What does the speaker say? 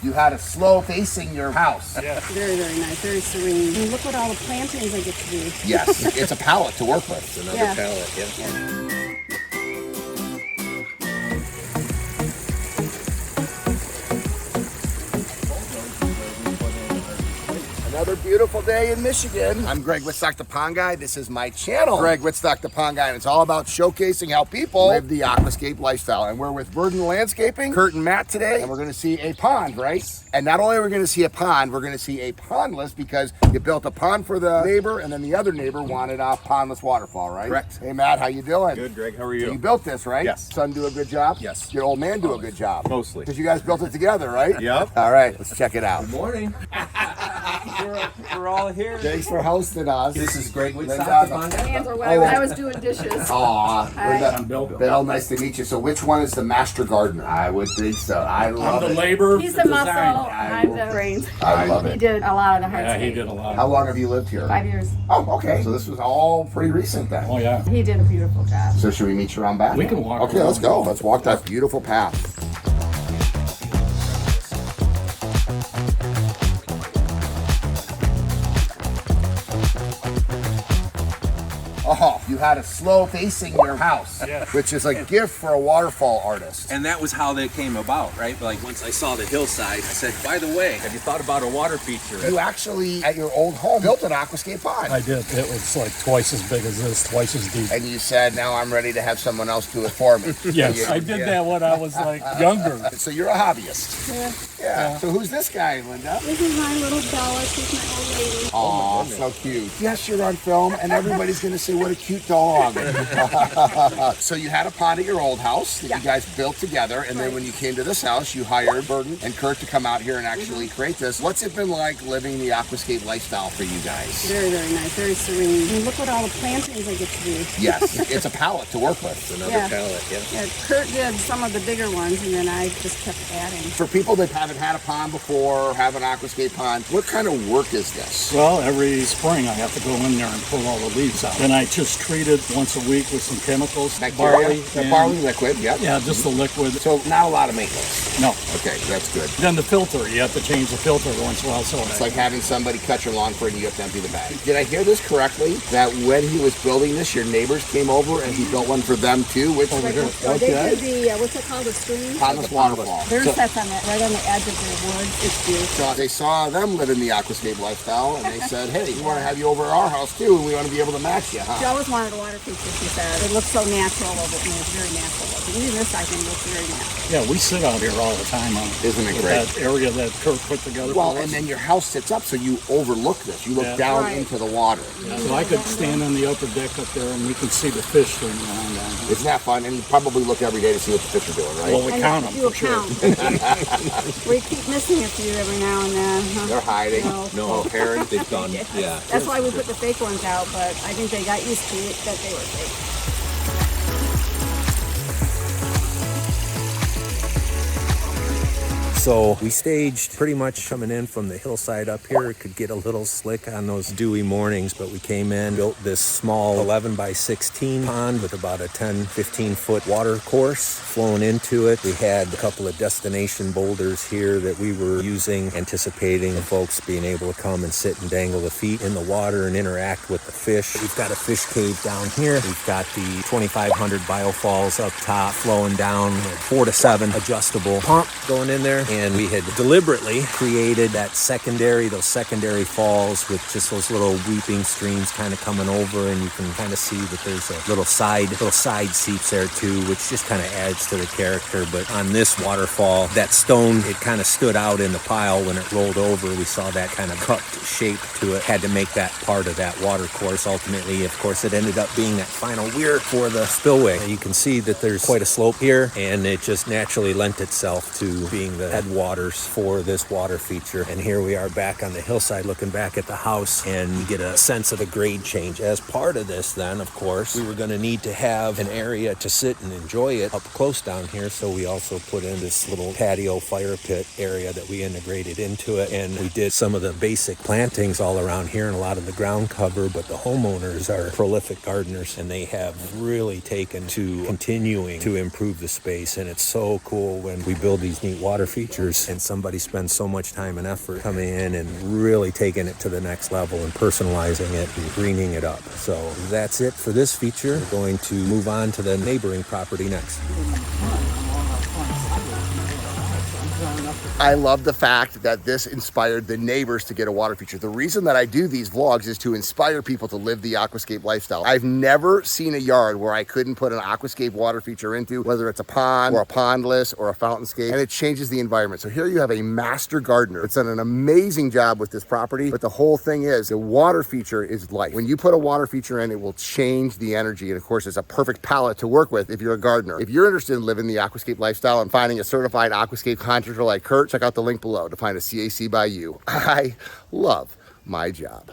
You had a slope facing your house. Yeah. Very, very nice, very serene. And look what all the plantings I get to do. Yes, it's a palette to work with. It's another Yeah. palette, yeah. Another beautiful day in Michigan. I'm Greg Wittstock, the Pond Guy. This is my channel, Greg Wittstock, the Pond Guy, and it's all about showcasing how people live the aquascape lifestyle. And we're with Verdon Landscaping, Kurt and Matt today, and we're going to see a pond, right? And not only are we going to see a pond, we're going to see a pondless because you built a pond for the neighbor, and then the other neighbor wanted a pondless waterfall, right? Correct. Hey, Matt, how you doing? Good, Greg. How are So you? you built this, right? Yes. Son do a good job? Yes. Your old man do a good job? Mostly. Because you guys built it together, right? Yep. All right, let's check it out. Morning. we're all here. Thanks for hosting us. This is Greg Linda. Wittstock, the Pond Guy. Hands are wet. I was doing dishes. Aw, Hi. Bill, nice to meet you. So which one is the master gardener? I would think so. I love I'm the it. labor. He's the muscle. design. I'm the brains. I love He it. did a lot of the hard Yeah, he stuff. did a lot. How long have you lived here? 5 years. Oh, okay. So this was all pretty recent then. Oh yeah. He did a beautiful job. So should we meet you around back? We can walk Okay, around. let's go. Let's walk that beautiful path. Oh, you had a slope facing your house, Yes. which is a gift for a waterfall artist. And that was how that came about, right? Like once I saw the hillside, I said, by the way, have you thought about a water feature? You actually, at your old home, built an Aquascape pond. I did. It was like twice as big as this, twice as deep. And you said, now I'm ready to have someone else do it for me. Yes, I did that when I was like younger. So you're a hobbyist. Yeah. Yeah. So who's this guy, Linda? This is my little Bella. She's my old lady. Aw, so cute. Yes, you're on film, and everybody's going to say, what a cute dog. So you had a pond at your old house that you guys built together, and then when you came to this house, you hired Verdon and Kurt to come out here and actually create this. What's it been like living the aquascape lifestyle for you guys? Very, very nice, very serene. And look what all the plantings I get to do. Yes, it's a palette to work with. It's another Yeah. palette, yeah. Yeah, Kurt did some of the bigger ones, and then I just kept adding. For people that haven't had a pond before, have an aquascape pond, what kind of work is this? Well, every spring I have to go in there and pull all the leaves out. Then I just treat it once a week with some chemicals, Bacteria? The and- barley liquid, yep. Yeah, just the liquid. So not a lot of maintenance. No. Okay, that's good. Then the filter, you have to change the filter once in a while. So It's like having somebody cut your lawn for you and you have to empty the bag. Did I hear this correctly? That when he was building this, your neighbors came over and he built one for them too? Which They did the, what's it called, the stream? Pondless waterfall. Their So, sets on that, right on the edge of the woods. It's beautiful. so they saw them living the aquascape lifestyle and they said, hey, we want to have you over at our house too and we want to be able to match you, She huh? always wanted a water feature, she said. It looks so natural over it, and it's very natural looking. Even this, I think, looks very natural. yeah, we sit out here all the time on Isn't it with great? that area that Kurt put together. Well, for and us. then your house sits up so you overlook this. You look Yeah. down Right. into the water. So I could stand on the upper deck up there and we can see the fish swimming around down here. Isn't that fun? And you probably look every day to see what the fish are doing, right? Well, we And count them do a for sure. count. We keep missing a few every now and then. Huh? They're hiding. No. No, parents, they've gone, yeah. That's why we put the fake ones out, but I think they got used to it, that they were fake. So we staged pretty much coming in from the hillside up here. It could get a little slick on those dewy mornings, but we came in, built this small 11 by 16 pond with about a 10, 15 foot water course flowing into it. We had a couple of destination boulders here that we were using, anticipating the folks being able to come and sit and dangle the feet in the water and interact with the fish. We've got a fish cave down here. We've got the 2,500 biofalls up top flowing down, 4 to 7 adjustable pump going in there. And we had deliberately created those secondary falls with just those little weeping streams kind of coming over, and you can kind of see that there's a little side seeps there too, which just kind of adds to the character. But on this waterfall, that stone, it kind of stood out in the pile when it rolled over. We saw that kind of cupped shape to it. Had to make that part of that water course. Ultimately, of course, it ended up being that final weir for the spillway. And you can see that there's quite a slope here, and it just naturally lent itself to being the headwaters for this water feature. And here we are back on the hillside looking back at the house, and you get a sense of the grade change. As part of this then, of course, we were going to need to have an area to sit and enjoy it up close down here, so we also put in this little patio fire pit area that we integrated into it. And we did some of the basic plantings all around here and a lot of the ground cover, but the homeowners are prolific gardeners and they have really taken to continuing to improve the space. And it's so cool when we build these neat water features features, and somebody spends so much time and effort coming in and really taking it to the next level and personalizing it and greening it up. So that's it for this feature. We're going to move on to the neighboring property next. I love the fact that this inspired the neighbors to get a water feature. The reason that I do these vlogs is to inspire people to live the aquascape lifestyle. I've never seen a yard where I couldn't put an aquascape water feature into, whether it's a pond or a pondless or a fountainscape, and it changes the environment. So here you have a master gardener that's done an amazing job with this property, but the whole thing is the water feature is life. When you put a water feature in, it will change the energy, and of course it's a perfect palette to work with if you're a gardener. If you're interested in living the aquascape lifestyle and finding a certified aquascape contractor like Kurt, check out the link below to find a CAC by you. I love my job.